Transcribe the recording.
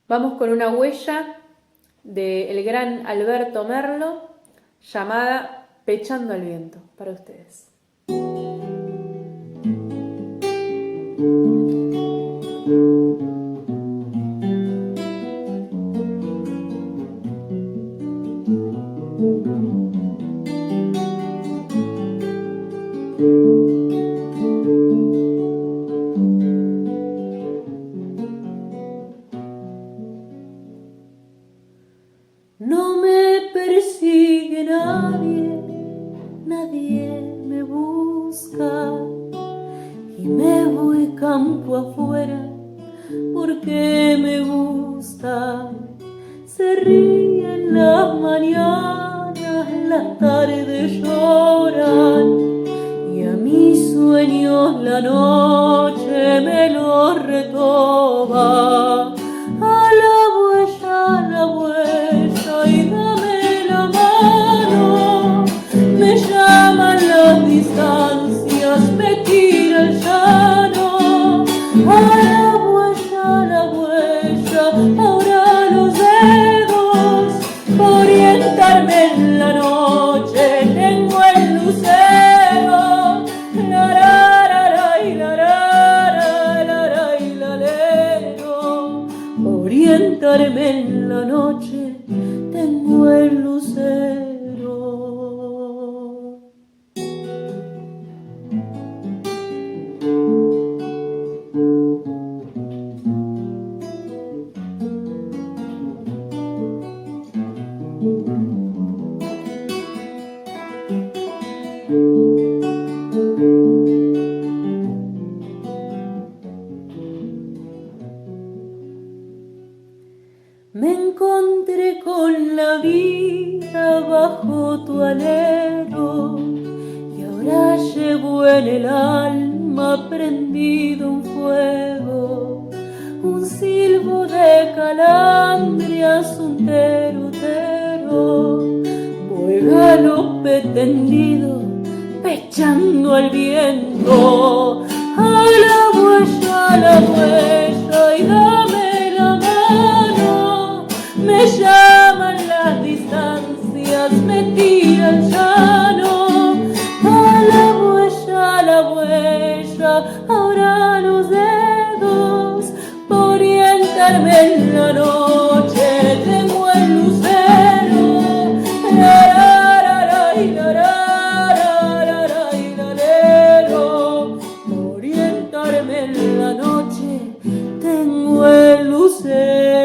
Vamos con una huella del gran Alberto Merlo llamada Pechando al viento, para ustedes. No me persigue nadie, nadie me busca y me voy campo afuera porque me gusta. Se ríen las mañanas, las tardes lloran y a mis sueños la noche me los retoma. A la huella y dame la mano, me llaman las distancias, me tira el llano. A la huella, ahora los dedos, para orientarme en la noche tengo el lucero. La orientarme en la noche tengo el lucero. Me encontré con la vida bajo tu alero y ahora llevo en el alma prendido un fuego, un silbo de calandrias, un terutero, voy galope tendido, pechando al viento. A la huella y dame la mano, me llaman las distancias, me tira el llano. A la huella, ahora los dedos, para orientarme en la noche tengo el lucero. Orientarme en la noche tengo el lucero.